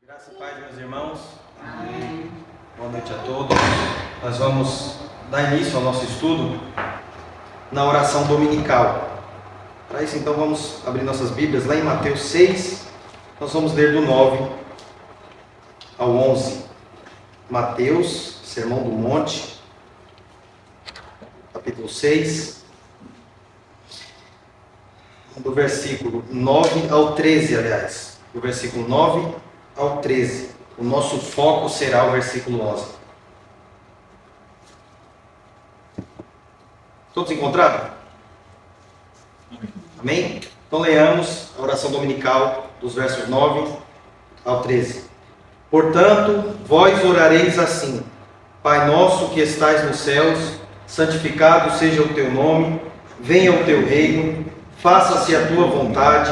Graça e paz, meus irmãos. Amém. Boa noite a todos. Nós vamos dar início ao nosso estudo na oração dominical. Para isso, então, vamos abrir nossas Bíblias lá em Mateus 6. Nós vamos ler do 9 ao 11. Mateus, Sermão do Monte, capítulo 6, do versículo 9 ao 13, aliás. Do versículo 9 ao 13. O nosso foco será o versículo 11. Todos encontraram? Amém? Então leamos a oração dominical dos versos 9 ao 13. Portanto, vós orareis assim: Pai nosso que estais nos céus, santificado seja o teu nome, venha o teu reino, faça-se a tua vontade,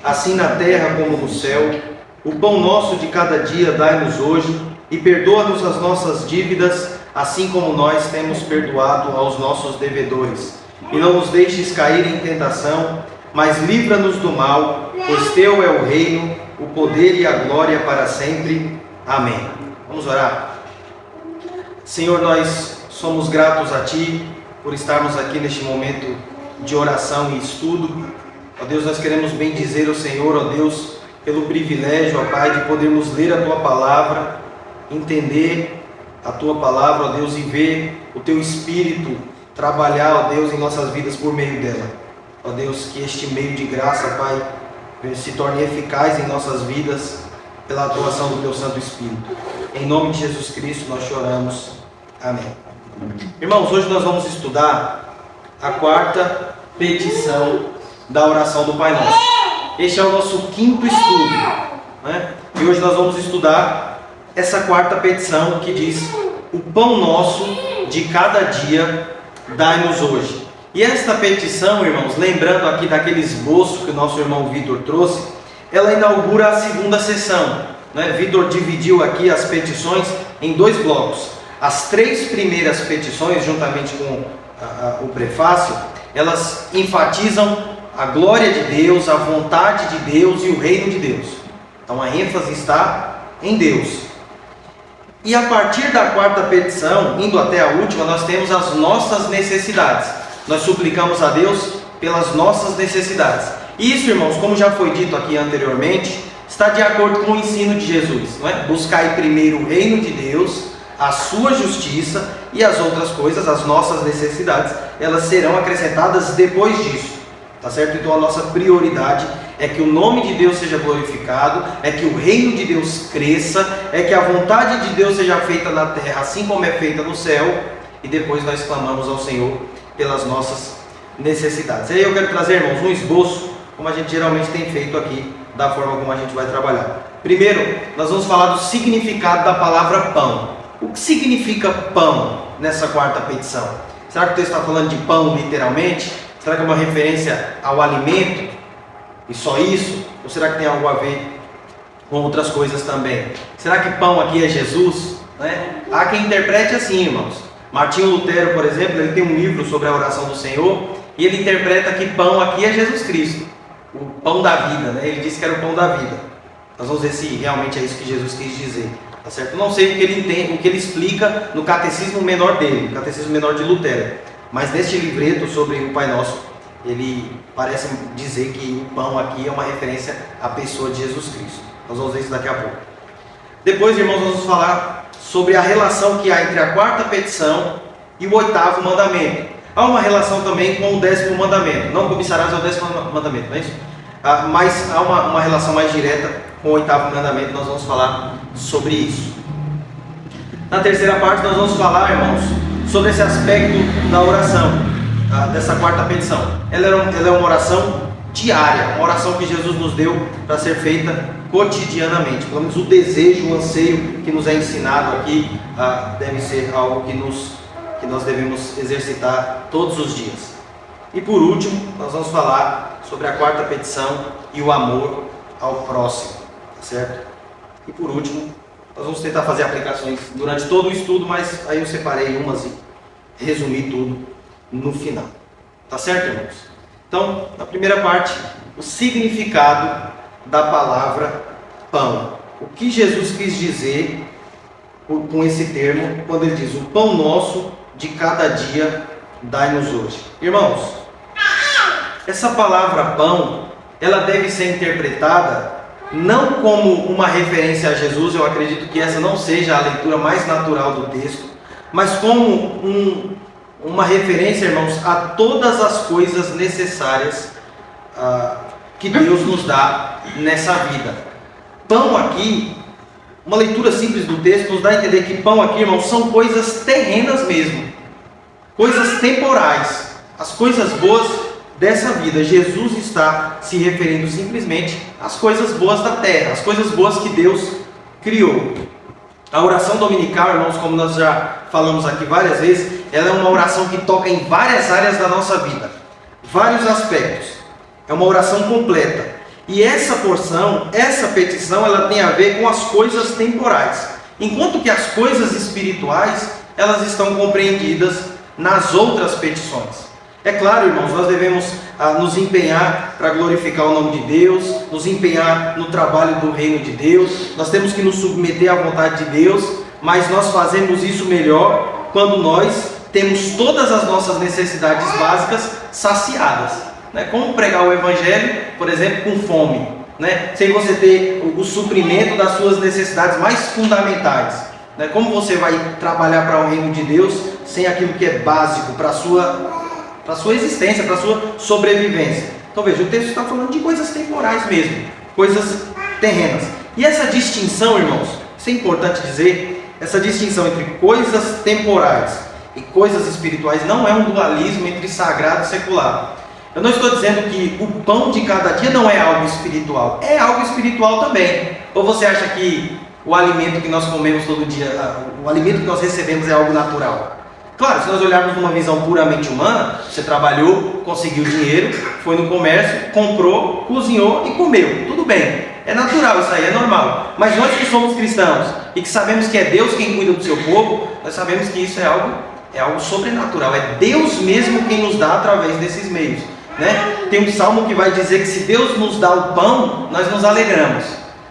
assim na terra como no céu. O pão nosso de cada dia dai-nos hoje, e perdoa-nos as nossas dívidas, assim como nós temos perdoado aos nossos devedores. E não nos deixes cair em tentação, mas livra-nos do mal, pois teu é o reino, o poder e a glória para sempre. Amém. Vamos orar. Senhor, nós somos gratos a Ti por estarmos aqui neste momento de oração e estudo. Ó Deus, nós queremos bendizer o Senhor, ó Deus, pelo privilégio, ó Pai, de podermos ler a Tua Palavra, entender a Tua Palavra, ó Deus, e ver o Teu Espírito trabalhar, ó Deus, em nossas vidas por meio dela. Ó Deus, que este meio de graça, Pai, se torne eficaz em nossas vidas pela atuação do Teu Santo Espírito. Em nome de Jesus Cristo nós choramos. Amém. Irmãos, hoje nós vamos estudar a quarta petição da oração do Pai Nosso. Este é o nosso quinto estudo, né? E hoje nós vamos estudar essa quarta petição que diz: o pão nosso de cada dia dai-nos hoje. E esta petição, irmãos, lembrando aqui daquele esboço que o nosso irmão Vitor trouxe, ela inaugura a segunda sessão, né? Vitor dividiu aqui as petições em dois blocos. As três primeiras petições, juntamente com o prefácio, elas enfatizam a glória de Deus, a vontade de Deus e o reino de Deus. Então a ênfase está em Deus. E a partir da quarta petição, indo até a última, nós temos as nossas necessidades. Nós suplicamos a Deus pelas nossas necessidades. E isso, irmãos, como já foi dito aqui anteriormente, está de acordo com o ensino de Jesus, não é? Buscai primeiro o reino de Deus, a sua justiça, e as outras coisas, as nossas necessidades, elas serão acrescentadas depois disso. Tá certo? Então a nossa prioridade é que o nome de Deus seja glorificado, é que o reino de Deus cresça, é que a vontade de Deus seja feita na terra assim como é feita no céu, e depois nós clamamos ao Senhor pelas nossas necessidades. E aí eu quero trazer, irmãos, um esboço, como a gente geralmente tem feito aqui, da forma como a gente vai trabalhar. Primeiro, nós vamos falar do significado da palavra pão. O que significa pão nessa quarta petição? Será que o texto está falando de pão literalmente? Será que é uma referência ao alimento e só isso? Ou será que tem algo a ver com outras coisas também? Será que pão aqui é Jesus? Né? Há quem interprete assim, irmãos. Martinho Lutero, por exemplo, ele tem um livro sobre a oração do Senhor e ele interpreta que pão aqui é Jesus Cristo, o pão da vida, né? Ele disse que era o pão da vida. Nós vamos ver se realmente é isso que Jesus quis dizer. Tá certo? Eu não sei o que ele entende, o que ele explica no catecismo menor dele, o catecismo menor de Lutero. Mas neste livreto sobre o Pai Nosso, ele parece dizer que o pão aqui é uma referência à pessoa de Jesus Cristo. Nós vamos ver isso daqui a pouco. Depois, irmãos, nós vamos falar sobre a relação que há entre a quarta petição e o oitavo mandamento. Há uma relação também com o 10º mandamento. Não cobiçarás é o 10º mandamento, não é isso? Mas há uma relação mais direta com o oitavo mandamento. Nós vamos falar sobre isso. Na terceira parte nós vamos falar, irmãos, sobre esse aspecto da oração, dessa quarta petição. Ela é uma oração diária, uma oração que Jesus nos deu para ser feita cotidianamente. Pelo menos o desejo, o anseio que nos é ensinado aqui deve ser algo que nós devemos exercitar todos os dias. E por último, nós vamos falar sobre a quarta petição e o amor ao próximo, certo? E por último, nós vamos tentar fazer aplicações durante todo o estudo, mas aí eu separei umas e resumi tudo no final. Tá certo, irmãos? Então, na primeira parte, o significado da palavra pão. o que Jesus quis dizer com esse termo, quando ele diz: o pão nosso de cada dia dai-nos hoje. Irmãos, essa palavra pão, ela deve ser interpretada não como uma referência a Jesus. Eu acredito que essa não seja a leitura mais natural do texto, mas como uma referência, irmãos, a todas as coisas necessárias que Deus nos dá nessa vida. Pão aqui, uma leitura simples do texto nos dá a entender que pão aqui, irmãos, são coisas terrenas mesmo, coisas temporais, as coisas boas dessa vida. Jesus está se referindo simplesmente às coisas boas da terra, às coisas boas que Deus criou. A oração dominical, irmãos, como nós já falamos aqui várias vezes, ela é uma oração que toca em várias áreas da nossa vida, vários aspectos. É uma oração completa. E essa porção, essa petição, ela tem a ver com as coisas temporais, enquanto que as coisas espirituais, elas estão compreendidas nas outras petições. É claro, irmãos, nós devemos nos empenhar para glorificar o nome de Deus, nos empenhar no trabalho do reino de Deus, nós temos que nos submeter à vontade de Deus, mas nós fazemos isso melhor quando nós temos todas as nossas necessidades básicas saciadas. Como pregar o Evangelho, por exemplo, com fome, sem você ter o suprimento das suas necessidades mais fundamentais. Como você vai trabalhar para o reino de Deus sem aquilo que é básico para a sua existência, para a sua sobrevivência? Então veja, o texto está falando de coisas temporais mesmo, coisas terrenas. E essa distinção, irmãos, isso é importante dizer, essa distinção entre coisas temporais e coisas espirituais não é um dualismo entre sagrado e secular. Eu não estou dizendo que o pão de cada dia não é algo espiritual. É algo espiritual também. Ou você acha que o alimento que nós comemos todo dia, o alimento que nós recebemos é algo natural? Claro, se nós olharmos numa visão puramente humana, você trabalhou, conseguiu dinheiro, foi no comércio, comprou, cozinhou e comeu. Tudo bem. É natural isso aí, é normal. Mas nós que somos cristãos e que sabemos que é Deus quem cuida do seu povo, nós sabemos que isso é algo sobrenatural. É Deus mesmo quem nos dá através desses meios. Tem um salmo que vai dizer que se Deus nos dá o pão, nós nos alegramos.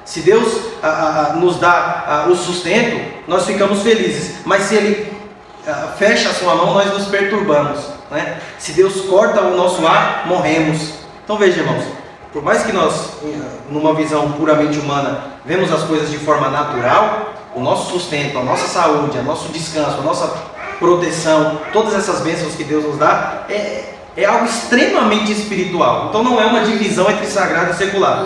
Se Deus nos dá o sustento, nós ficamos felizes. Mas se Ele fecha a sua mão, nós nos perturbamos. Se Deus corta o nosso ar, morremos. Então veja, irmãos, por mais que nós, numa visão puramente humana, vemos as coisas de forma natural, o nosso sustento, a nossa saúde, o nosso descanso, a nossa proteção, todas essas bênçãos que Deus nos dá, é algo extremamente espiritual. Então não é uma divisão entre sagrado e secular.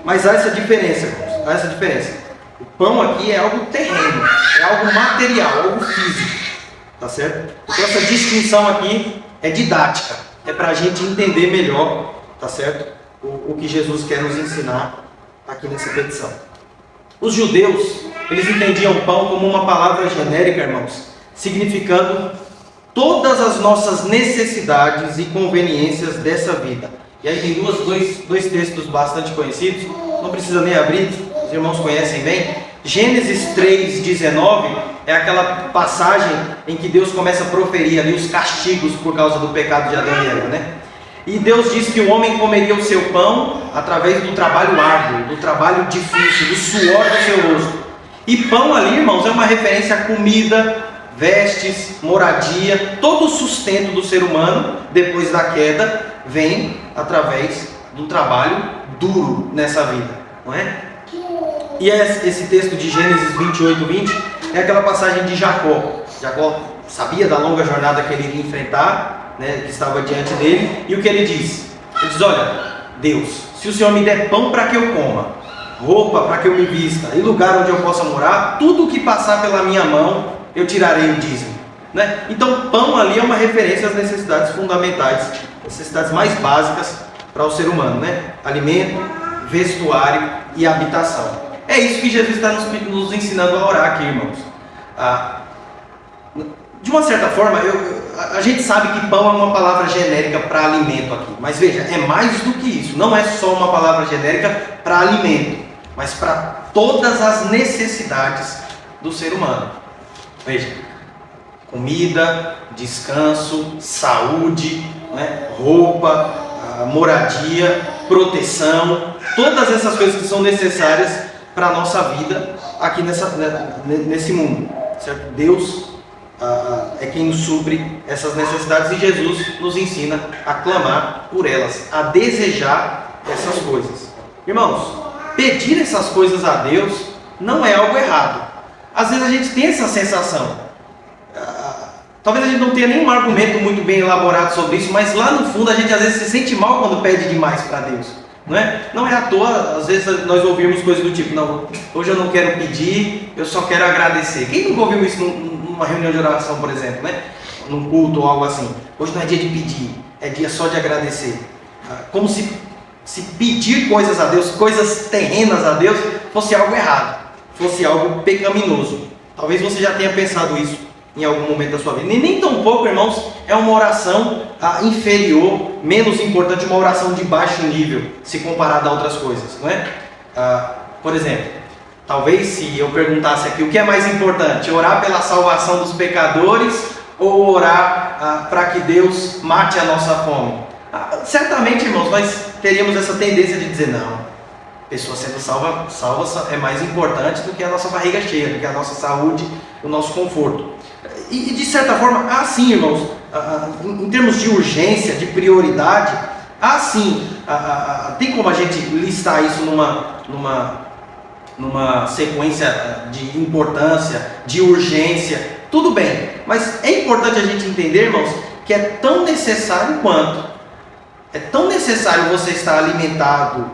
Mas há essa diferença, irmãos. Há essa diferença. O pão aqui é algo terreno, é algo material, algo físico. Tá certo? Então essa distinção aqui é didática. É para a gente entender melhor, tá certo? O que Jesus quer nos ensinar aqui nessa petição. Os judeus, eles entendiam pão como uma palavra genérica, irmãos, significando todas as nossas necessidades e conveniências dessa vida. E aí tem dois textos bastante conhecidos, não precisa nem abrir, os irmãos conhecem bem. Gênesis 3:19 é aquela passagem em que Deus começa a proferir ali os castigos por causa do pecado de Adão e Eva, E Deus diz que o homem comeria o seu pão através do trabalho árduo, do trabalho difícil, do suor do seu rosto. E pão ali, irmãos, é uma referência a comida, vestes, moradia, todo o sustento do ser humano, depois da queda, vem através do trabalho duro nessa vida, não é? E esse texto de Gênesis 28:20 é aquela passagem de Jacó. Jacó sabia da longa jornada que ele iria enfrentar, que estava diante dele, e o que ele diz? Ele diz: olha, Deus, se o Senhor me der pão para que eu coma, roupa para que eu me vista, e lugar onde eu possa morar, tudo o que passar pela minha mão, eu tirarei o dízimo. Então, pão ali é uma referência às necessidades fundamentais, necessidades mais básicas para o ser humano, Alimento, vestuário e habitação. É isso que Jesus está nos ensinando a orar aqui, irmãos. De uma certa forma, a gente sabe que pão é uma palavra genérica para alimento aqui, mas veja, é mais do que isso. Não é só uma palavra genérica para alimento, mas para todas as necessidades do ser humano. Veja, comida, descanso, saúde, roupa, moradia, proteção, todas essas coisas que são necessárias para a nossa vida aqui nesse mundo, certo? Deus é quem nos supre essas necessidades e Jesus nos ensina a clamar por elas, a desejar essas coisas. Irmãos, pedir essas coisas a Deus não é algo errado. Às vezes a gente tem essa sensação. Talvez a gente não tenha nenhum argumento muito bem elaborado sobre isso, mas lá no fundo a gente às vezes se sente mal quando pede demais para Deus. Não é à toa, às vezes nós ouvimos coisas do tipo, não, hoje eu não quero pedir, eu só quero agradecer. Quem nunca ouviu isso numa reunião de oração, por exemplo, né? Num culto ou algo assim? Hoje não é dia de pedir, é dia só de agradecer. Como se pedir coisas a Deus, coisas terrenas a Deus, fosse algo errado, fosse algo pecaminoso. Talvez você já tenha pensado isso em algum momento da sua vida. E nem tão pouco, irmãos, é uma oração inferior, menos importante, uma oração de baixo nível, se comparada a outras coisas, não é? Por exemplo, talvez se eu perguntasse aqui, o que é mais importante? Orar pela salvação dos pecadores ou orar para que Deus mate a nossa fome? Certamente, irmãos, nós teríamos essa tendência de dizer, não, a pessoa sendo salva é mais importante do que a nossa barriga cheia, do que a nossa saúde, o nosso conforto. E de certa forma, assim, irmãos, em termos de urgência, de prioridade, assim, tem como a gente listar isso numa sequência de importância, de urgência, tudo bem, mas é importante a gente entender, irmãos, que é tão necessário quanto. É tão necessário você estar alimentado,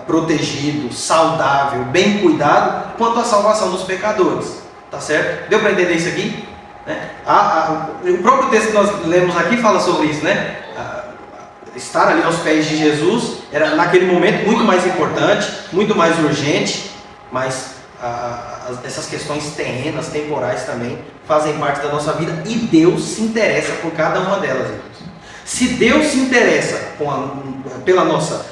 protegido, saudável, bem cuidado, quanto a salvação dos pecadores. Tá certo? Deu para entender isso aqui? O próprio texto que nós lemos aqui fala sobre isso, né? Estar ali aos pés de Jesus era naquele momento muito mais importante, muito mais urgente, mas essas questões terrenas, temporais também fazem parte da nossa vida e Deus se interessa por cada uma delas, irmãos. Se Deus se interessa pela nossa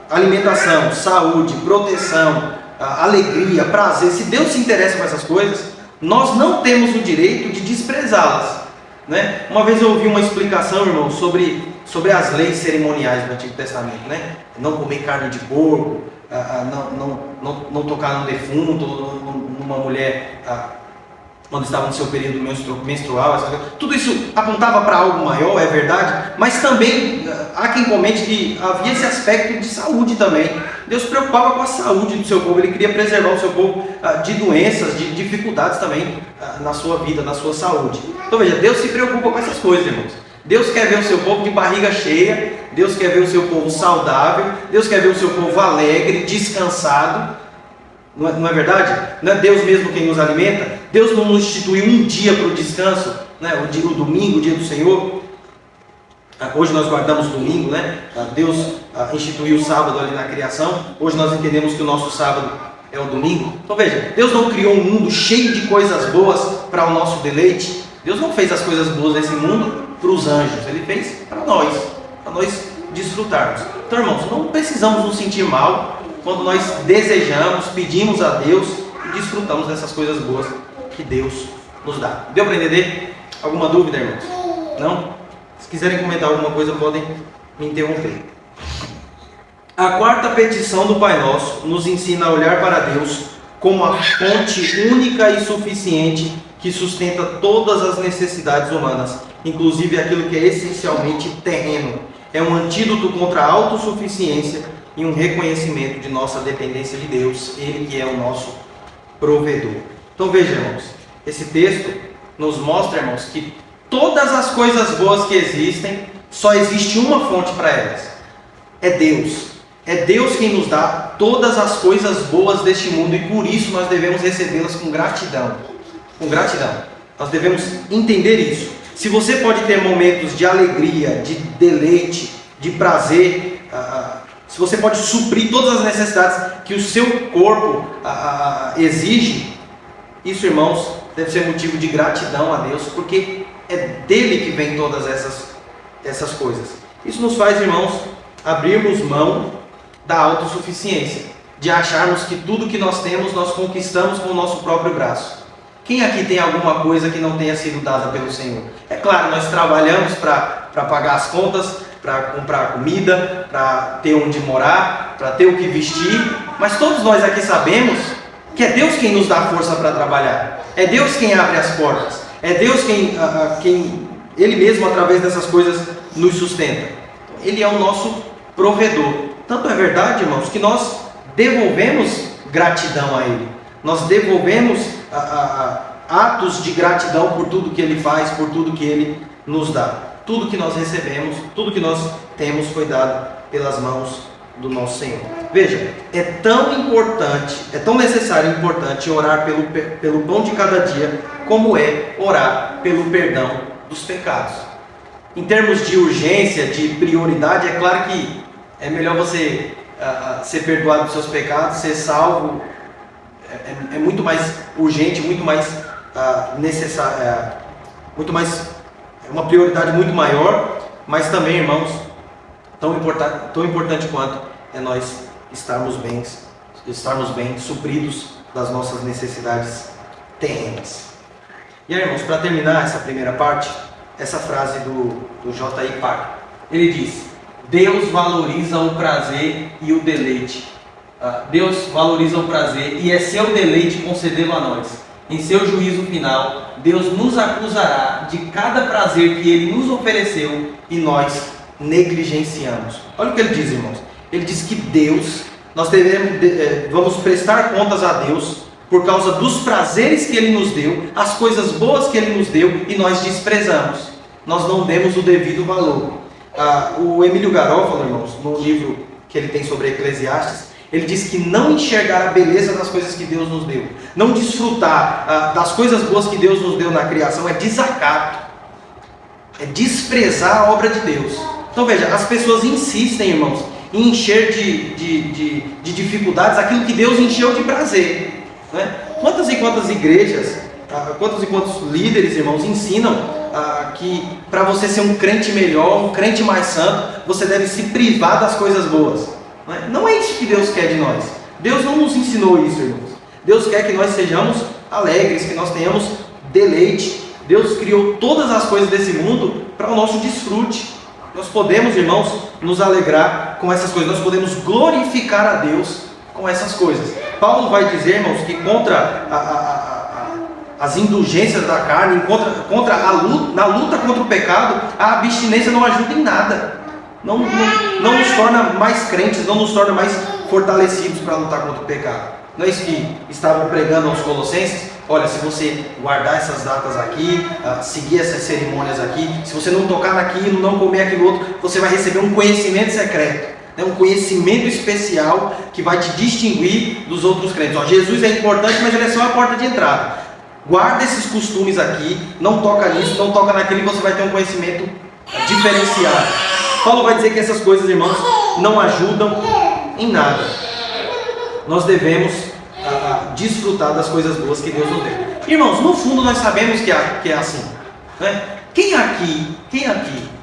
alimentação, saúde, proteção, alegria, prazer, se Deus se interessa por essas coisas, nós não temos o direito de desprezá-las, né? Uma vez eu ouvi uma explicação, irmão, sobre as leis cerimoniais do Antigo Testamento, né? Não comer carne de porco, não tocar no defunto, numa mulher quando estava no seu período menstrual, tudo isso apontava para algo maior, é verdade, mas também há quem comente que havia esse aspecto de saúde também. Deus se preocupava com a saúde do seu povo, Ele queria preservar o seu povo de doenças, de dificuldades também na sua vida, na sua saúde. Então veja, Deus se preocupa com essas coisas, irmãos. Deus quer ver o seu povo de barriga cheia, Deus quer ver o seu povo saudável, Deus quer ver o seu povo alegre, descansado. Não é verdade? Não é Deus mesmo quem nos alimenta? Deus não nos instituiu um dia para o descanso, né? O domingo, o dia do Senhor. Hoje nós guardamos o domingo, né? Deus instituiu o sábado ali na criação. Hoje nós entendemos que o nosso sábado é o domingo. Então veja, Deus não criou um mundo cheio de coisas boas para o nosso deleite. Deus não fez as coisas boas desse mundo para os anjos. Ele fez para nós desfrutarmos. Então, irmãos, não precisamos nos sentir mal quando nós desejamos, pedimos a Deus e desfrutamos dessas coisas boas que Deus nos dá. Deu para entender? Alguma dúvida, irmãos? Não? Se quiserem comentar alguma coisa, podem me interromper. A quarta petição do Pai Nosso nos ensina a olhar para Deus como a fonte única e suficiente que sustenta todas as necessidades humanas, inclusive aquilo que é essencialmente terreno. É um antídoto contra a autossuficiência e um reconhecimento de nossa dependência de Deus, Ele que é o nosso provedor. Então veja, irmãos, esse texto nos mostra, irmãos, que todas as coisas boas que existem, só existe uma fonte para elas. É Deus. É Deus quem nos dá todas as coisas boas deste mundo e por isso nós devemos recebê-las com gratidão. Com gratidão. Nós devemos entender isso. Se você pode ter momentos de alegria, de deleite, de prazer, se você pode suprir todas as necessidades que o seu corpo exige, isso, irmãos, deve ser motivo de gratidão a Deus, porque é dele que vem todas essas coisas. Isso nos faz, irmãos, abrirmos mão da autossuficiência, de acharmos que tudo que nós temos, nós conquistamos com o nosso próprio braço. Quem aqui tem alguma coisa que não tenha sido dada pelo Senhor? É claro, nós trabalhamos para pagar as contas, para comprar comida, para ter onde morar, para ter o que vestir, mas todos nós aqui sabemos que é Deus quem nos dá força para trabalhar. É Deus quem abre as portas. É Deus quem Ele mesmo, através dessas coisas, nos sustenta. Ele é o nosso provedor. Tanto é verdade, irmãos, que nós devolvemos gratidão a Ele. Nós devolvemos atos de gratidão por tudo que Ele faz, por tudo que Ele nos dá. Tudo que nós recebemos, tudo que nós temos foi dado pelas mãos do nosso Senhor. Veja, é tão importante, é tão necessário e importante orar pelo pão de cada dia, como é orar pelo perdão dos pecados. Em termos de urgência, de prioridade, é claro que é melhor você ser perdoado dos seus pecados, ser salvo. É muito mais urgente, muito mais necessário, muito mais, é uma prioridade muito maior, mas também, irmãos, tão importante quanto é nós estarmos bem supridos das nossas necessidades terrenas. E aí, irmãos, para terminar essa primeira parte, essa frase do J.I. Packer, ele diz: Deus valoriza o prazer e o deleite. Deus valoriza o prazer e é seu deleite concedê-lo a nós. Em seu juízo final, Deus nos acusará de cada prazer que Ele nos ofereceu e nós negligenciamos. Olha o que ele diz, irmãos. Ele diz que Deus, nós vamos prestar contas a Deus por causa dos prazeres que Ele nos deu, as coisas boas que Ele nos deu e nós desprezamos. Nós não demos o devido valor. O Emílio Garófalo, irmãos, no livro que ele tem sobre Eclesiastes, ele diz que não enxergar a beleza das coisas que Deus nos deu, não desfrutar das coisas boas que Deus nos deu na criação, é desacato, é desprezar a obra de Deus. Então veja, as pessoas insistem, irmãos, em encher de dificuldades aquilo que Deus encheu de prazer, né? Quantas e quantas igrejas, quantos e quantos líderes, irmãos, ensinam que para você ser um crente melhor, um crente mais santo, você deve se privar das coisas boas. Não é isso que Deus quer de nós. Deus não nos ensinou isso, irmãos. Deus quer que nós sejamos alegres, que nós tenhamos deleite. Deus criou todas as coisas desse mundo para o nosso desfrute. Nós podemos, irmãos, nos alegrar com essas coisas. Nós podemos glorificar a Deus com essas coisas. Paulo vai dizer, irmãos, que contra as indulgências da carne, na luta contra o pecado, a abstinência não ajuda em nada. Não nos torna mais crentes, não nos torna mais fortalecidos para lutar contra o pecado. Não é isso que estavam pregando aos Colossenses? Olha, se você guardar essas datas aqui, seguir essas cerimônias aqui, se você não tocar naquilo, não comer aquilo outro, você vai receber um conhecimento secreto, né? Um conhecimento especial que vai te distinguir dos outros crentes. Jesus é importante, mas ele é só a porta de entrada. Guarda esses costumes aqui, não toca nisso, não toca naquilo, e você vai ter um conhecimento diferenciado. Paulo vai dizer que essas coisas, irmãos, não ajudam em nada. Nós devemos desfrutar das coisas boas que Deus nos deu. Irmãos, no fundo nós sabemos que é assim, né? Quem aqui,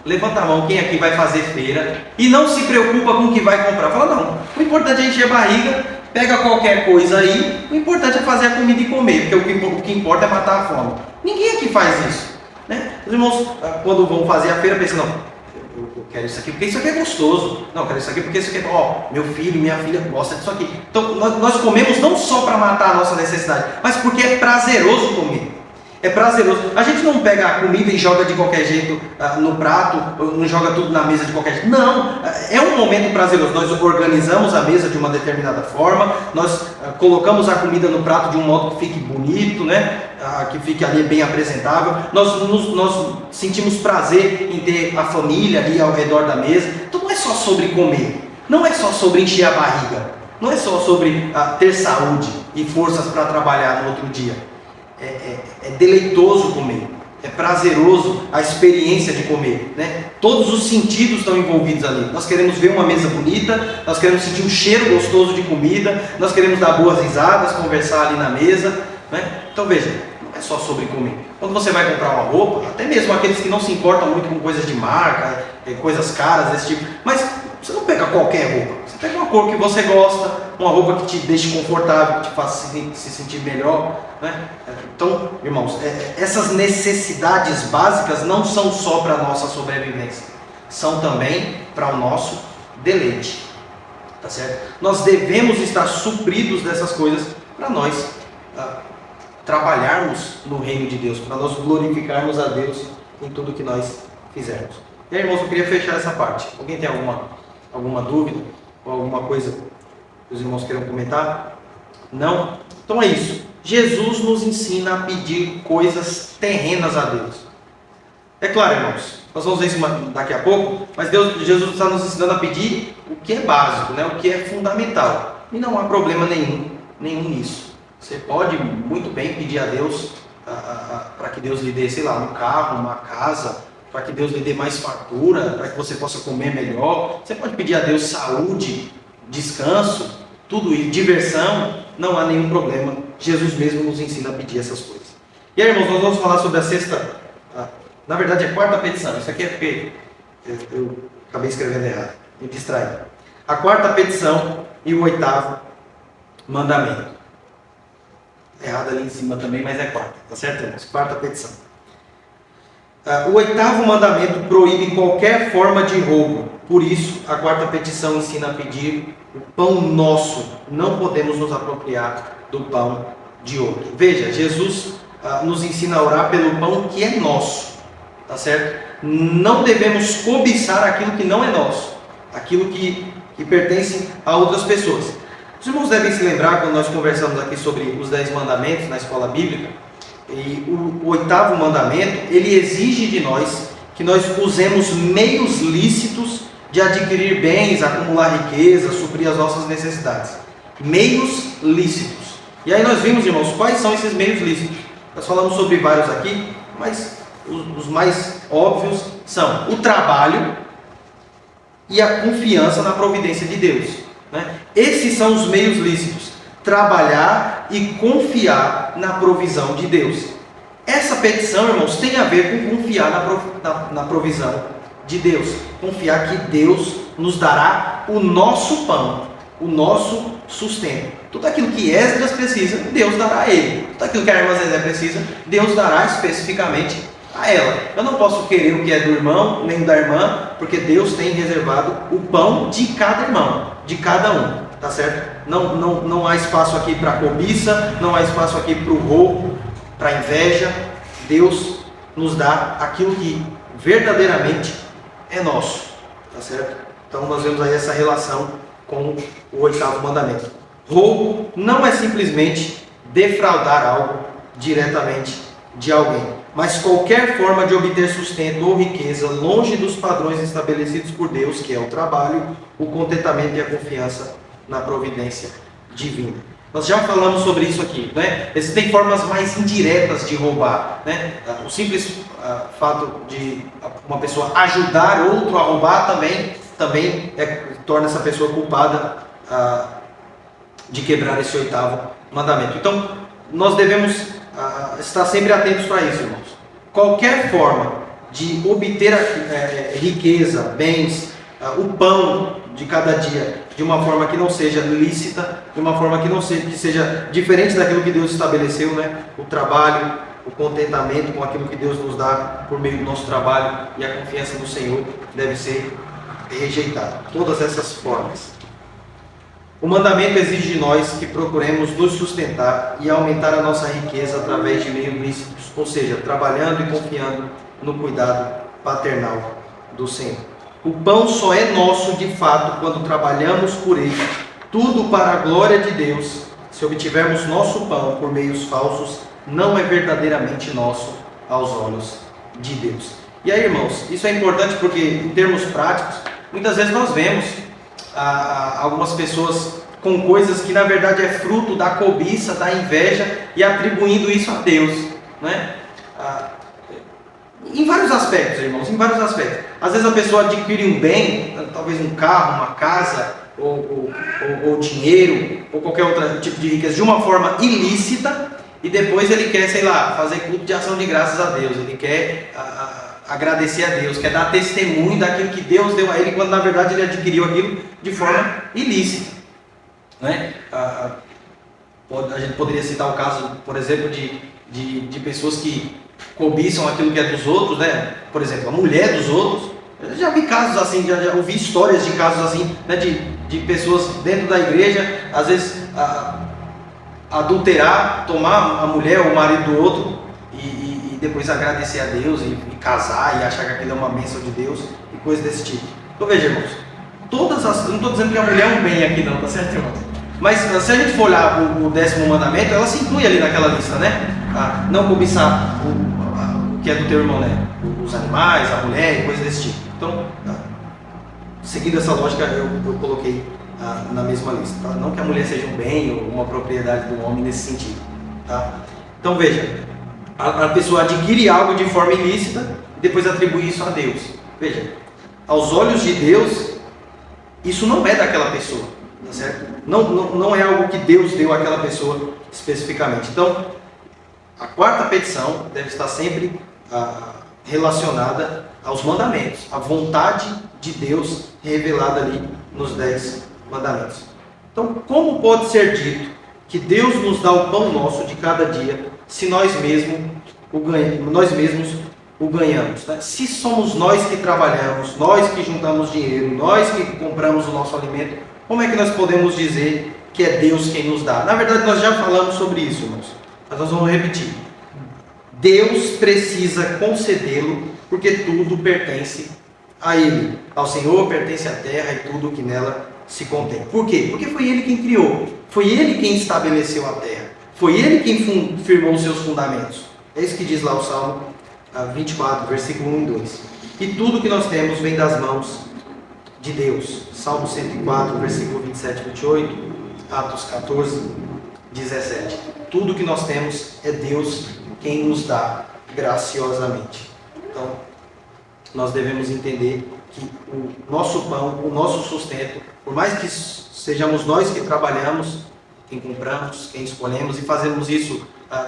levanta a mão, quem aqui vai fazer feira e não se preocupa com o que vai comprar? Fala, não, o importante é encher a barriga, pega qualquer coisa aí, o importante é fazer a comida e comer, porque o que importa é matar a fome. Ninguém aqui faz isso, né? Os irmãos, quando vão fazer a feira, pensam, não, eu quero isso aqui porque isso aqui é gostoso. Não, eu quero isso aqui porque isso aqui é... meu filho, minha filha gosta disso aqui. Então, nós comemos não só para matar a nossa necessidade, mas porque é prazeroso comer. É prazeroso. A gente não pega a comida e joga de qualquer jeito no prato, não joga tudo na mesa de qualquer jeito. Não, é um momento prazeroso. Nós organizamos a mesa de uma determinada forma, nós colocamos a comida no prato de um modo que fique bonito, né? Que fique ali bem apresentável. Nós sentimos prazer em ter a família ali ao redor da mesa. Então não é só sobre comer, não é só sobre encher a barriga, não é só sobre ter saúde e forças para trabalhar no outro dia. É deleitoso comer, é prazeroso a experiência de comer, né? Todos os sentidos estão envolvidos ali. Nós queremos ver uma mesa bonita, nós queremos sentir um cheiro gostoso de comida, nós queremos dar boas risadas, conversar ali na mesa, né? Então veja, não é só sobre comer. Quando você vai comprar uma roupa, até mesmo aqueles que não se importam muito com coisas de marca, coisas caras desse tipo, mas você não pega qualquer roupa, você pega uma cor que você gosta, uma roupa que te deixe confortável, que te faça se sentir melhor, né? Então, irmãos, essas necessidades básicas não são só para a nossa sobrevivência, são também para o nosso deleite. Tá certo? Nós devemos estar supridos dessas coisas para nós trabalharmos no reino de Deus, para nós glorificarmos a Deus em tudo que nós fizermos. E aí, irmãos, eu queria fechar essa parte. Alguém tem alguma dúvida ou alguma coisa que os irmãos queiram comentar? Não? Então é isso. Jesus nos ensina a pedir coisas terrenas a Deus. É claro, irmãos, nós vamos ver isso daqui a pouco, mas Jesus está nos ensinando a pedir o que é básico, né? O que é fundamental. E não há problema nenhum nisso. Você pode muito bem pedir a Deus para que Deus lhe dê, sei lá, um carro, uma casa, para que Deus lhe dê mais fartura, para que você possa comer melhor. Você pode pedir a Deus saúde, descanso, tudo isso, diversão, não há nenhum problema. Jesus mesmo nos ensina a pedir essas coisas. E aí, irmãos, nós vamos falar sobre a sexta, na verdade é a quarta petição. Isso aqui é porque eu acabei escrevendo errado, me distraí. A quarta petição e o oitavo mandamento. Errado ali em cima também, mas é quarta, tá certo, irmãos? Quarta petição. O oitavo mandamento proíbe qualquer forma de roubo. Por isso, a quarta petição ensina a pedir o pão nosso. Não podemos nos apropriar do pão de outro. Veja, Jesus nos ensina a orar pelo pão que é nosso, tá certo? Não devemos cobiçar aquilo que não é nosso, aquilo que pertence a outras pessoas. Os irmãos devem se lembrar, quando nós conversamos aqui sobre os 10 mandamentos na escola bíblica, e o oitavo mandamento, ele exige de nós que nós usemos meios lícitos de adquirir bens, acumular riqueza, suprir as nossas necessidades. Meios lícitos. E aí nós vimos, irmãos, quais são esses meios lícitos. Nós falamos sobre vários aqui, mas os mais óbvios são o trabalho e a confiança na providência de Deus, né? Esses são os meios lícitos. Trabalhar e confiar na provisão de Deus. Essa petição, irmãos, tem a ver com confiar na provisão de Deus. Confiar que Deus nos dará o nosso pão, o nosso sustento. Tudo aquilo que Esdras precisa, Deus dará a ele. Tudo aquilo que a irmã Zezé precisa, Deus dará especificamente a ela. Eu não posso querer o que é do irmão, nem da irmã, porque Deus tem reservado o pão de cada irmão, de cada um. Tá certo? Não há espaço aqui para cobiça, não há espaço aqui para o roubo, para a inveja. Deus nos dá aquilo que verdadeiramente é nosso. Tá certo? Então nós vemos aí essa relação com o oitavo mandamento. Roubo não é simplesmente defraudar algo diretamente de alguém, mas qualquer forma de obter sustento ou riqueza longe dos padrões estabelecidos por Deus, que é o trabalho, o contentamento e a confiança na providência divina. Nós já falamos sobre isso aqui, né? Existem formas mais indiretas de roubar, né? O simples fato de uma pessoa ajudar outro a roubar também torna essa pessoa culpada de quebrar esse oitavo mandamento. Então, nós devemos estar sempre atentos para isso, irmãos. Qualquer forma de obter riqueza, bens, o pão de cada dia, de uma forma que não seja lícita, de uma forma que seja diferente daquilo que Deus estabeleceu, né? O trabalho, o contentamento com aquilo que Deus nos dá por meio do nosso trabalho e a confiança no Senhor deve ser rejeitado. Todas essas formas. O mandamento exige de nós que procuremos nos sustentar e aumentar a nossa riqueza através de meios lícitos, ou seja, trabalhando e confiando no cuidado paternal do Senhor. O pão só é nosso de fato quando trabalhamos por ele, tudo para a glória de Deus. Se obtivermos nosso pão por meios falsos, não é verdadeiramente nosso aos olhos de Deus. E aí, irmãos, isso é importante porque, em termos práticos, muitas vezes nós vemos algumas pessoas com coisas que na verdade é fruto da cobiça, da inveja e atribuindo isso a Deus, né? Em vários aspectos, irmãos, em vários aspectos. Às vezes a pessoa adquire um bem, talvez um carro, uma casa, ou dinheiro, ou qualquer outro tipo de riqueza, de uma forma ilícita, e depois ele quer, sei lá, fazer culto de ação de graças a Deus, ele quer agradecer a Deus, quer dar testemunho daquilo que Deus deu a ele, quando na verdade ele adquiriu aquilo de forma ilícita, né? A gente poderia citar o caso, por exemplo, de pessoas que cobiçam aquilo que é dos outros, né? Por exemplo, a mulher dos outros. Eu já vi casos assim, já ouvi histórias de casos assim, né, de pessoas dentro da igreja, às vezes adulterar, tomar a mulher ou o marido do outro e depois agradecer a Deus e casar e achar que aquilo é uma bênção de Deus e coisas desse tipo. Então veja, irmãos, eu não estou dizendo que a mulher é um bem aqui não, tá certo, irmãos? Mas se a gente for olhar o 10º mandamento, ela se inclui ali naquela lista, né? Não cobiçar o que é do teu irmão, né? Os animais, a mulher e coisas desse tipo. Então, seguindo essa lógica, eu coloquei na mesma lista. Tá? Não que a mulher seja um bem ou uma propriedade do homem nesse sentido. Tá? Então veja, a pessoa adquire algo de forma ilícita e depois atribui isso a Deus. Veja, aos olhos de Deus, isso não é daquela pessoa. Tá certo? Não é algo que Deus deu àquela pessoa especificamente. Então, a quarta petição deve estar sempre relacionada aos mandamentos, à vontade de Deus revelada ali nos 10 mandamentos. Então, como pode ser dito que Deus nos dá o pão nosso de cada dia, se nós mesmos o ganhamos? Né? Se somos nós que trabalhamos, nós que juntamos dinheiro, nós que compramos o nosso alimento, como é que nós podemos dizer que é Deus quem nos dá? Na verdade, nós já falamos sobre isso, irmãos, mas nós vamos repetir. Deus precisa concedê-lo, porque tudo pertence a Ele. Ao Senhor pertence a terra e tudo que nela se contém. Por quê? Porque foi Ele quem criou, foi Ele quem estabeleceu a terra, foi Ele quem firmou os seus fundamentos. É isso que diz lá o Salmo 24, versículo 1 e 2. E tudo que nós temos vem das mãos de Deus. Salmo 104, versículo 27 e 28, Atos 14, 17. Tudo que nós temos é Deus quem nos dá graciosamente. Então, nós devemos entender que o nosso pão, o nosso sustento, por mais que sejamos nós que trabalhamos, quem compramos, quem escolhemos e fazemos isso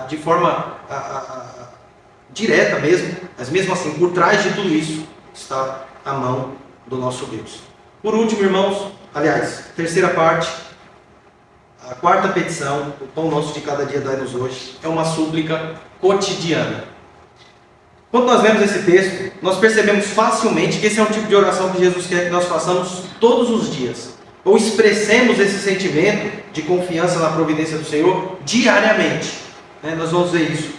de forma direta mesmo, mas mesmo assim, por trás de tudo isso está a mão do nosso Deus. Por último, irmãos, aliás, terceira parte, a quarta petição, o pão nosso de cada dia dai-nos hoje, é uma súplica cotidiana. Quando nós lemos esse texto, nós percebemos facilmente que esse é um tipo de oração que Jesus quer que nós façamos todos os dias, ou expressemos esse sentimento de confiança na providência do Senhor diariamente. Nós vamos ver isso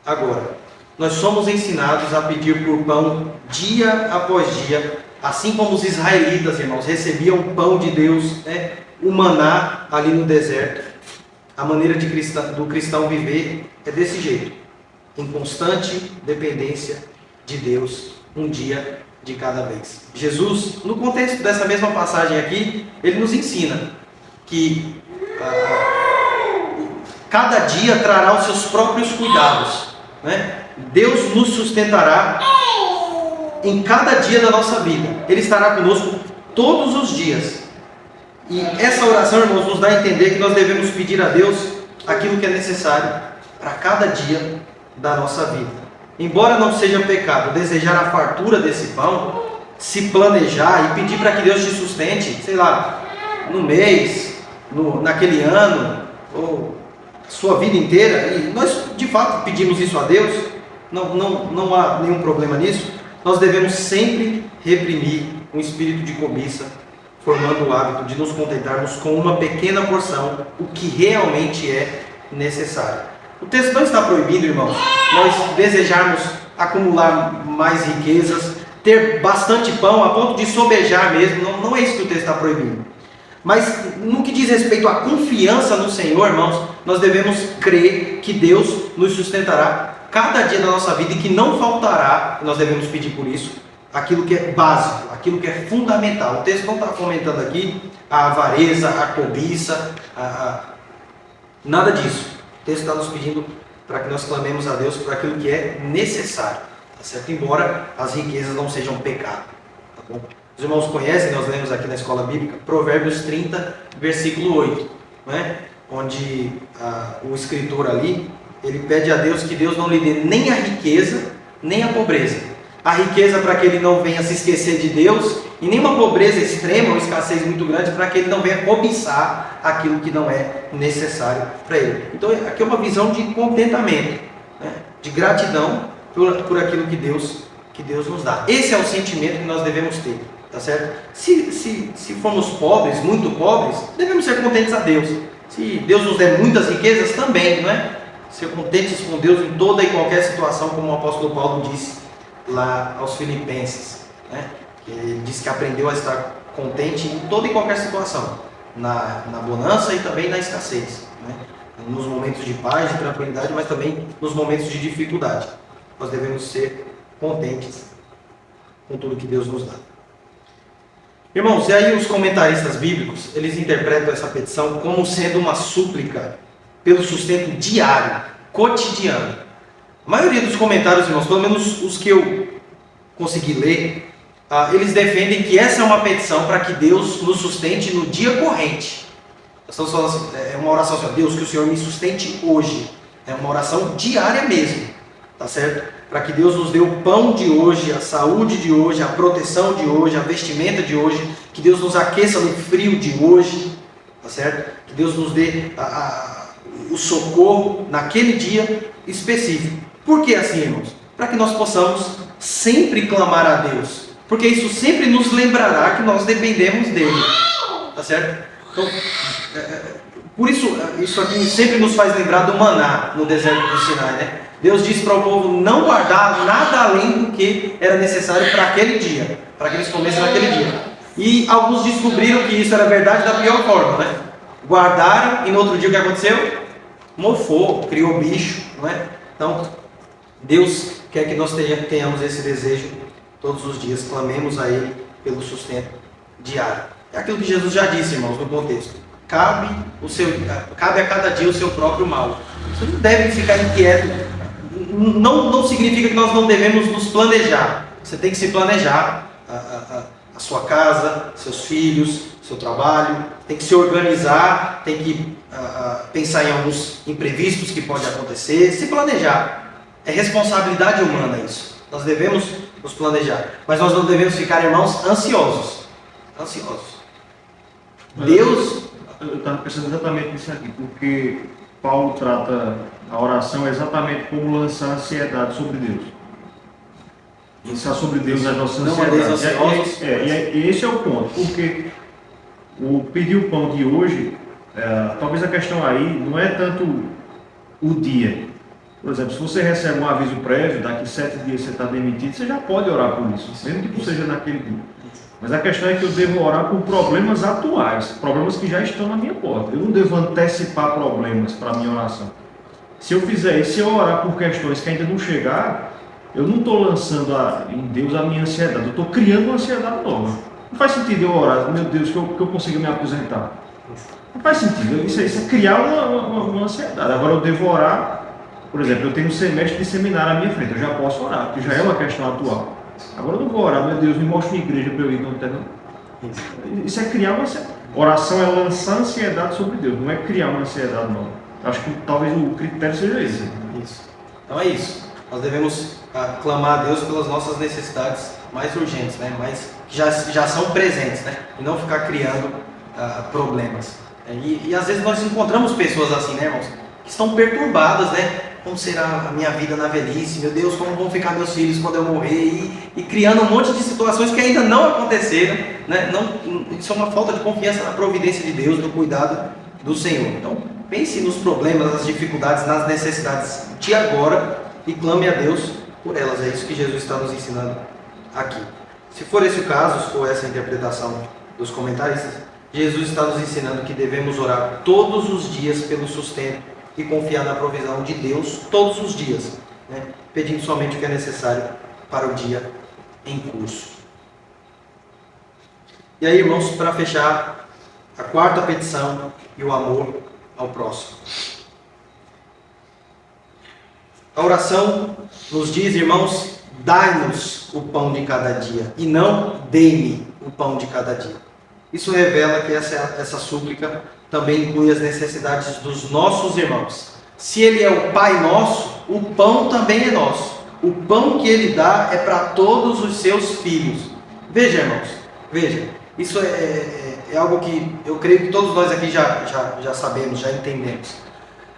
agora. Nós somos ensinados a pedir por pão dia após dia, assim como os israelitas, irmãos, recebiam o pão de Deus, o maná ali no deserto. A maneira do cristão viver é desse jeito, em constante dependência de Deus, um dia de cada vez. Jesus, no contexto dessa mesma passagem aqui, ele nos ensina que cada dia trará os seus próprios cuidados. Deus nos sustentará em cada dia da nossa vida. Ele estará conosco todos os dias. E essa oração, irmãos, nos dá a entender que nós devemos pedir a Deus aquilo que é necessário para cada dia da nossa vida. Embora não seja pecado desejar a fartura desse pão, se planejar e pedir para que Deus te sustente, sei lá, no mês, naquele ano, ou sua vida inteira, e nós de fato pedimos isso a Deus, não há nenhum problema nisso. Nós devemos sempre reprimir um espírito de cobiça, formando o hábito de nos contentarmos com uma pequena porção, o que realmente é necessário. O texto não está proibindo, irmãos, nós desejarmos acumular mais riquezas, ter bastante pão a ponto de sobejar mesmo. Não é isso que o texto está proibindo. Mas no que diz respeito à confiança no Senhor, irmãos, nós devemos crer que Deus nos sustentará cada dia da nossa vida e que não faltará, nós devemos pedir por isso, aquilo que é básico, aquilo que é fundamental. O texto não está comentando aqui a avareza, a cobiça, nada disso. O texto está nos pedindo para que nós clamemos a Deus por aquilo que é necessário, tá certo? Embora as riquezas não sejam pecado. Tá bom? Os irmãos conhecem, nós lemos aqui na escola bíblica, Provérbios 30, versículo 8, onde o escritor ali, ele pede a Deus que Deus não lhe dê nem a riqueza, nem a pobreza. A riqueza para que ele não venha se esquecer de Deus, e nem uma pobreza extrema ou escassez muito grande para que ele não venha cobiçar aquilo que não é necessário para ele. Então aqui é uma visão de contentamento, de gratidão por aquilo que Deus que Deus nos dá. Esse é o sentimento que nós devemos ter, tá certo? Se formos pobres, muito pobres, devemos ser contentes a Deus. Se Deus nos der muitas riquezas, também, não é? Ser contentes com Deus em toda e qualquer situação, como o apóstolo Paulo disse lá aos Filipenses, né? Ele disse que aprendeu a estar contente em toda e qualquer situação, na bonança e também na escassez, né? Nos momentos de paz, de tranquilidade, mas também nos momentos de dificuldade. Nós devemos ser contentes com tudo que Deus nos dá. Irmãos, e aí os comentaristas bíblicos, eles interpretam essa petição como sendo uma súplica pelo sustento diário, cotidiano. A maioria dos comentários, irmãos, pelo menos os que eu consegui ler, eles defendem que essa é uma petição para que Deus nos sustente no dia corrente. Estamos falando assim, é uma oração assim, Deus, que o Senhor me sustente hoje. É uma oração diária mesmo, tá certo? Para que Deus nos dê o pão de hoje, a saúde de hoje, a proteção de hoje, a vestimenta de hoje, que Deus nos aqueça no frio de hoje, tá certo? Que Deus nos dê o socorro naquele dia específico. Por que assim, irmãos? Para que nós possamos sempre clamar a Deus, porque isso sempre nos lembrará que nós dependemos dele, tá certo? Então, por isso, isso aqui sempre nos faz lembrar do maná no deserto do Sinai, né? Deus disse para o povo não guardar nada além do que era necessário para aquele dia, para que eles comessem naquele dia. E alguns descobriram que isso era verdade da pior forma, né? Guardaram e no outro dia o que aconteceu? Mofou, criou bicho, não é? Então, Deus quer que nós tenhamos esse desejo todos os dias, clamemos a Ele pelo sustento diário. É aquilo que Jesus já disse, irmãos, no contexto. Cabe a cada dia o seu próprio mal. Você não deve ficar inquieto. Não significa que nós não devemos nos planejar. Você tem que se planejar. A sua casa, seus filhos, seu trabalho. Tem que se organizar. Tem que pensar em alguns imprevistos que podem acontecer. Se planejar. É responsabilidade humana isso. Nós devemos nos planejar. Mas nós não devemos ficar, irmãos, ansiosos. Deus... Eu estava pensando exatamente nisso aqui, porque Paulo trata a oração exatamente como lançar ansiedade sobre Deus. Lançar sobre Deus as nossas ansiedades. E esse é o ponto, porque o pedir o pão de hoje, talvez a questão aí não é tanto o dia. Por exemplo, se você recebe um aviso prévio, daqui 7 dias você está demitido, você já pode orar por isso, mesmo que não seja naquele dia. Mas a questão é que eu devo orar por problemas atuais, problemas que já estão na minha porta. Eu não devo antecipar problemas para a minha oração. Se eu fizer isso, se eu orar por questões que ainda não chegaram, eu não estou lançando em Deus a minha ansiedade, eu estou criando uma ansiedade nova. Não faz sentido eu orar, meu Deus, que eu consiga me aposentar. Não faz sentido, isso é criar uma ansiedade. Agora eu devo orar, por exemplo, eu tenho um semestre de seminário à minha frente, eu já posso orar, porque já é uma questão atual. Agora eu não vou orar, meu Deus, me mostre uma igreja para eu ir, não tem não. Isso é criar uma ansiedade. Oração é lançar ansiedade sobre Deus, não é criar uma ansiedade nova. Acho que talvez o critério seja esse. Isso. Então é isso. Nós devemos clamar a Deus pelas nossas necessidades mais urgentes, né? Que já são presentes, né? E não ficar criando problemas. E às vezes nós encontramos pessoas assim, né, irmãos? Que estão perturbadas, né? Como será a minha vida na velhice? Meu Deus, como vão ficar meus filhos quando eu morrer? E criando um monte de situações que ainda não aconteceram, né? Isso é uma falta de confiança na providência de Deus, no cuidado do Senhor. Então, pense nos problemas, nas dificuldades, nas necessidades de agora e clame a Deus por elas. É isso que Jesus está nos ensinando aqui. Se for esse o caso, se for essa a interpretação dos comentaristas, Jesus está nos ensinando que devemos orar todos os dias pelo sustento e confiar na provisão de Deus todos os dias, né? Pedindo somente o que é necessário para o dia em curso. E aí, irmãos, para fechar, a quarta petição e o amor ao próximo. A oração nos diz, irmãos, dai-nos o pão de cada dia e não dei-me o pão de cada dia. Isso revela que essa súplica também inclui as necessidades dos nossos irmãos. Se Ele é o Pai nosso, o pão também é nosso. O pão que Ele dá é para todos os seus filhos. Veja, irmãos, veja. Isso é algo que eu creio que todos nós aqui já sabemos, já entendemos.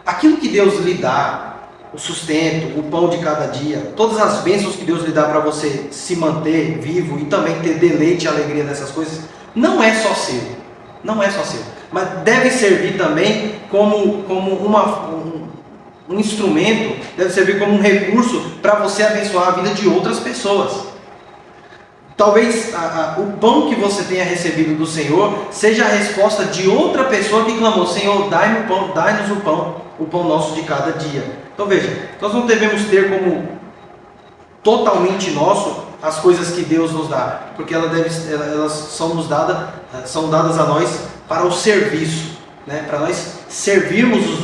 Aquilo que Deus lhe dá, o sustento, o pão de cada dia, todas as bênçãos que Deus lhe dá para você se manter vivo e também ter deleite e alegria nessas coisas, não é só seu. Não é só seu. Mas deve servir também como um instrumento, deve servir como um recurso para você abençoar a vida de outras pessoas. Talvez o pão que você tenha recebido do Senhor seja a resposta de outra pessoa que clamou: Senhor, dai-nos o pão nosso de cada dia. Então veja, nós não devemos ter como totalmente nosso as coisas que Deus nos dá, porque elas são dadas a nós para o serviço, né? Para nós servirmos os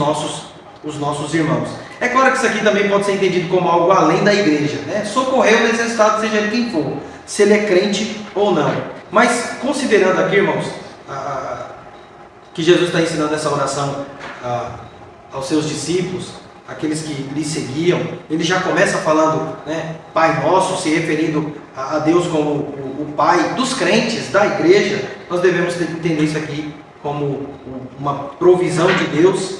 nossos irmãos. É claro que isso aqui também pode ser entendido como algo além da igreja, né? Socorrer o necessitado, seja ele quem for, se ele é crente ou não. Mas considerando aqui, irmãos, que Jesus está ensinando essa oração aos seus discípulos, aqueles que lhe seguiam, ele já começa falando, né, Pai Nosso, se referindo a Deus como o Pai dos crentes, da igreja. Nós devemos entender isso aqui como uma provisão de Deus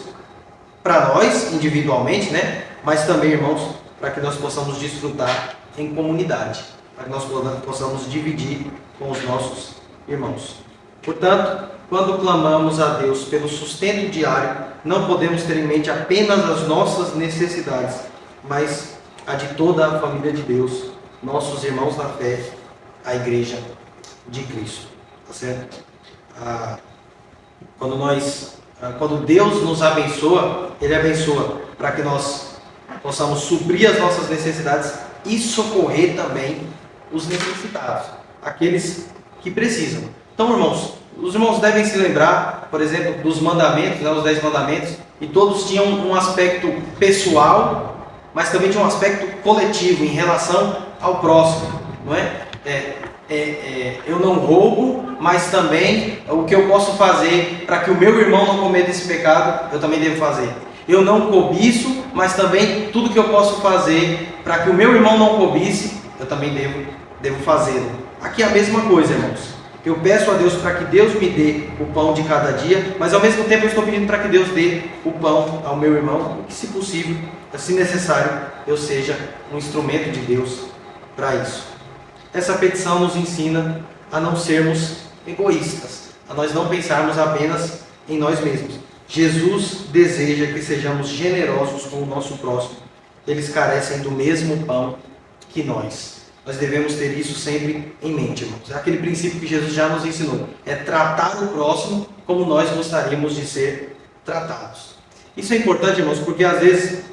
para nós individualmente, né? Mas também, irmãos, para que nós possamos desfrutar em comunidade, para que nós possamos dividir com os nossos irmãos. Portanto, quando clamamos a Deus pelo sustento diário, não podemos ter em mente apenas as nossas necessidades, mas a de toda a família de Deus, nossos irmãos na fé, a igreja de Cristo. Tá certo? Quando Deus nos abençoa, Ele abençoa para que nós possamos suprir as nossas necessidades e socorrer também os necessitados, aqueles que precisam. Então, irmãos, os irmãos devem se lembrar, por exemplo, dos mandamentos, né, os 10 mandamentos, e todos tinham um aspecto pessoal, mas também tinha um aspecto coletivo em relação ao próximo, não é? Eu não roubo, mas também o que eu posso fazer para que o meu irmão não cometa esse pecado, eu também devo fazer. Eu não cobiço, mas também tudo que eu posso fazer para que o meu irmão não cobice, eu também devo fazê-lo. Aqui é a mesma coisa, irmãos. Eu peço a Deus para que Deus me dê o pão de cada dia, mas ao mesmo tempo eu estou pedindo para que Deus dê o pão ao meu irmão, e que, se possível, se necessário, eu seja um instrumento de Deus para isso. Essa petição nos ensina a não sermos egoístas, a nós não pensarmos apenas em nós mesmos. Jesus deseja que sejamos generosos com o nosso próximo. Eles carecem do mesmo pão que nós. Nós devemos ter isso sempre em mente, irmãos. É aquele princípio que Jesus já nos ensinou. É tratar o próximo como nós gostaríamos de ser tratados. Isso é importante, irmãos, porque às vezes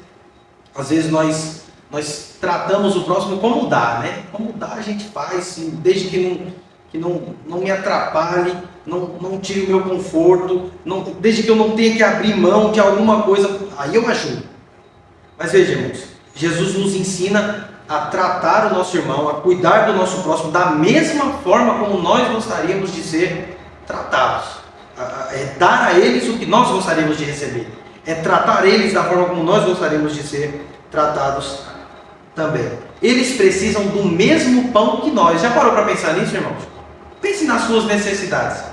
nós tratamos o próximo como dá, né? Como dá a gente faz, desde que não me atrapalhe, não tire o meu conforto, desde que eu não tenha que abrir mão de alguma coisa, aí eu ajudo. Mas veja, irmãos, Jesus nos ensina a tratar o nosso irmão, a cuidar do nosso próximo da mesma forma como nós gostaríamos de ser tratados. É dar a eles o que nós gostaríamos de receber. É tratar eles da forma como nós gostaríamos de ser tratados também. Eles precisam do mesmo pão que nós. Já parou para pensar nisso, irmãos? Pense nas suas necessidades.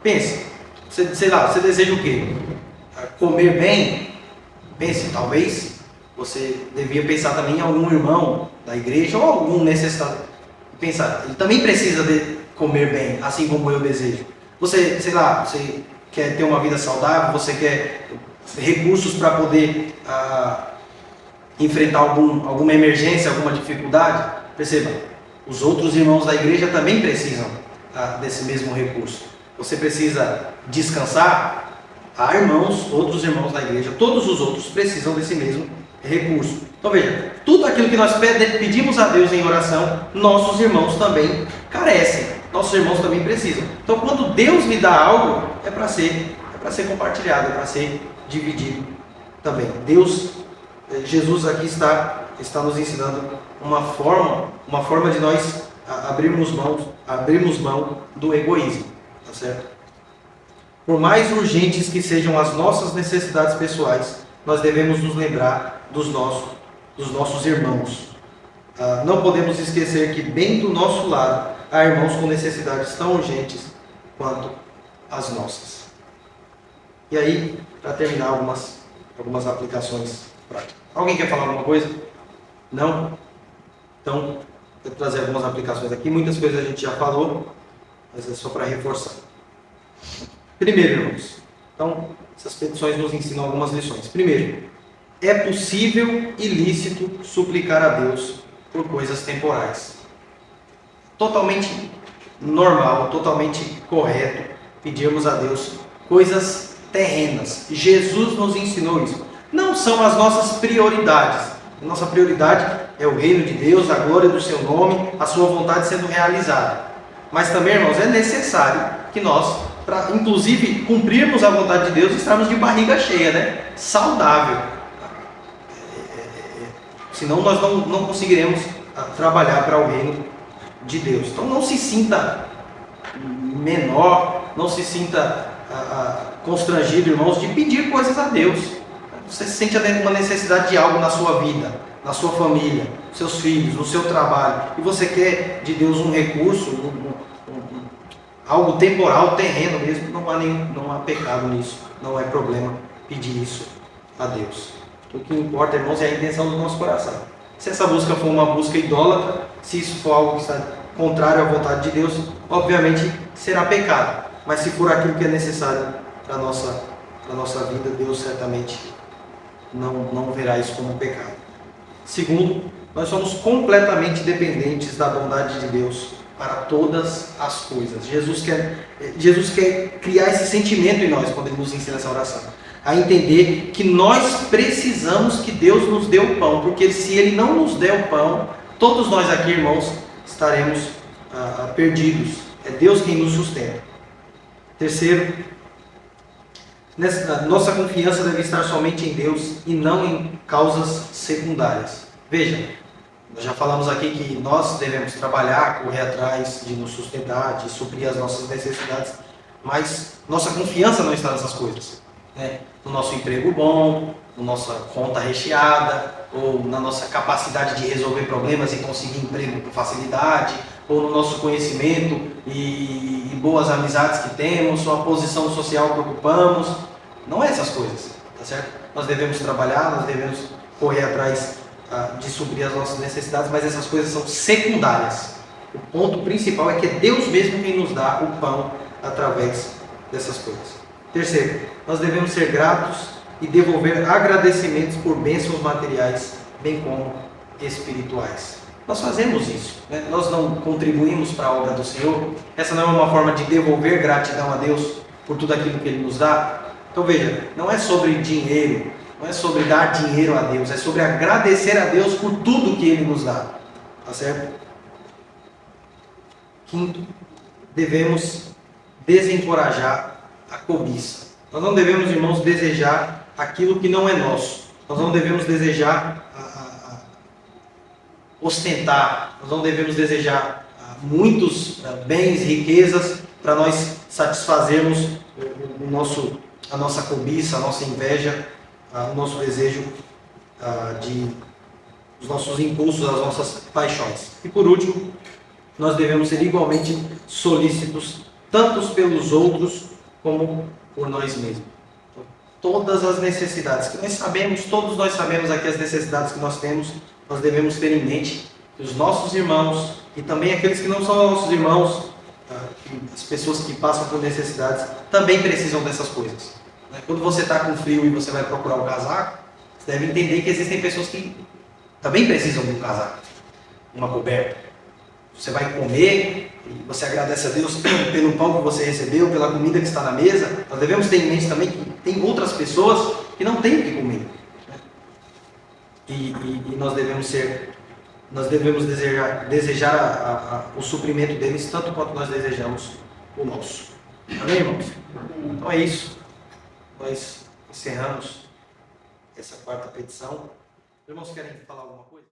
Pense. Sei lá, você deseja o quê? Comer bem? Pense, talvez você devia pensar também em algum irmão da igreja ou algum necessitado. Pensar, ele também precisa de comer bem, assim como eu desejo. Você, sei lá, você quer ter uma vida saudável, você quer recursos para poder enfrentar alguma emergência, alguma dificuldade. Perceba, os outros irmãos da igreja também precisam desse mesmo recurso. Você precisa descansar? Há irmãos, outros irmãos da igreja, todos os outros precisam desse mesmo recurso. Então veja, tudo aquilo que nós pedimos a Deus em oração, nossos irmãos também carecem, nossos irmãos também precisam. Então quando Deus me dá algo, é para ser compartilhado, é para ser dividido também. Jesus aqui está nos ensinando uma forma de nós abrirmos mão do egoísmo, tá certo? Por mais urgentes que sejam as nossas necessidades pessoais, nós devemos nos lembrar dos nossos irmãos. Não podemos esquecer que bem do nosso lado há irmãos com necessidades tão urgentes quanto as nossas. E aí, para terminar, algumas aplicações práticas. Alguém quer falar alguma coisa? Não? Então, vou trazer algumas aplicações aqui. Muitas coisas a gente já falou, mas é só para reforçar. Primeiro, irmãos, então, essas petições nos ensinam algumas lições. Primeiro, é possível e lícito suplicar a Deus por coisas temporais. Totalmente normal, totalmente correto pedirmos a Deus coisas terrenas. Jesus nos ensinou isso. Não são as nossas prioridades. A nossa prioridade é o reino de Deus, a glória do seu nome, a sua vontade sendo realizada. Mas também, irmãos, é necessário que nós, para inclusive cumprirmos a vontade de Deus, estarmos de barriga cheia, né? Saudável. Senão nós não conseguiremos trabalhar para o reino de Deus. Então não se sinta menor, não se sinta constrangido, irmãos, de pedir coisas a Deus. Você sente uma necessidade de algo na sua vida, na sua família, seus filhos, no seu trabalho, e você quer de Deus um recurso, algo temporal, terreno mesmo, não há pecado nisso, não é problema pedir isso a Deus. O que importa, irmãos, é a intenção do nosso coração. Se essa busca for uma busca idólatra, se isso for algo que está contrário à vontade de Deus, obviamente será pecado. Mas se for aquilo que é necessário para a nossa vida, Deus certamente não verá isso como pecado. Segundo, nós somos completamente dependentes da bondade de Deus para todas as coisas. Jesus quer criar esse sentimento em nós quando Ele nos ensina essa oração. A entender que nós precisamos que Deus nos dê o pão, porque se Ele não nos der o pão, todos nós aqui, irmãos, estaremos perdidos. É Deus quem nos sustenta. Terceiro, nossa confiança deve estar somente em Deus e não em causas secundárias. Veja, nós já falamos aqui que nós devemos trabalhar, correr atrás de nos sustentar, de suprir as nossas necessidades, mas nossa confiança não está nessas coisas, né? No nosso emprego bom, na nossa conta recheada, ou na nossa capacidade de resolver problemas e conseguir emprego com facilidade, ou no nosso conhecimento e boas amizades que temos, ou a posição social que ocupamos. Não é essas coisas, tá certo? Nós devemos trabalhar, nós devemos correr atrás de suprir as nossas necessidades, mas essas coisas são secundárias. O ponto principal é que é Deus mesmo quem nos dá o pão através dessas coisas. Terceiro, nós devemos ser gratos e devolver agradecimentos por bênçãos materiais, bem como espirituais. Nós fazemos isso, né? Nós não contribuímos para a obra do Senhor. Essa não é uma forma de devolver gratidão a Deus por tudo aquilo que Ele nos dá. Então veja, não é sobre dinheiro, não é sobre dar dinheiro a Deus, é sobre agradecer a Deus por tudo que Ele nos dá, tá certo? Quinto, devemos desencorajar a cobiça. Nós não devemos, irmãos, desejar aquilo que não é nosso. Nós não devemos desejar ostentar, nós não devemos desejar muitos bens, riquezas, para nós satisfazermos a nossa cobiça, a nossa inveja, o nosso desejo os nossos impulsos, as nossas paixões. E por último, nós devemos ser igualmente solícitos, tanto pelos outros como por nós mesmos. Então, todas as necessidades que nós sabemos, todos nós sabemos aqui as necessidades que nós temos, nós devemos ter em mente que os nossos irmãos e também aqueles que não são nossos irmãos, as pessoas que passam por necessidades, também precisam dessas coisas. Quando você está com frio e você vai procurar um casaco, você deve entender que existem pessoas que também precisam de um casaco, uma coberta. Você vai comer e você agradece a Deus pelo pão que você recebeu, pela comida que está na mesa. Nós devemos ter em mente também que tem outras pessoas que não têm o que comer. E nós devemos desejar o suprimento deles tanto quanto nós desejamos o nosso. Amém, irmãos? Então é isso. Nós encerramos essa quarta petição. Os irmãos querem falar alguma coisa?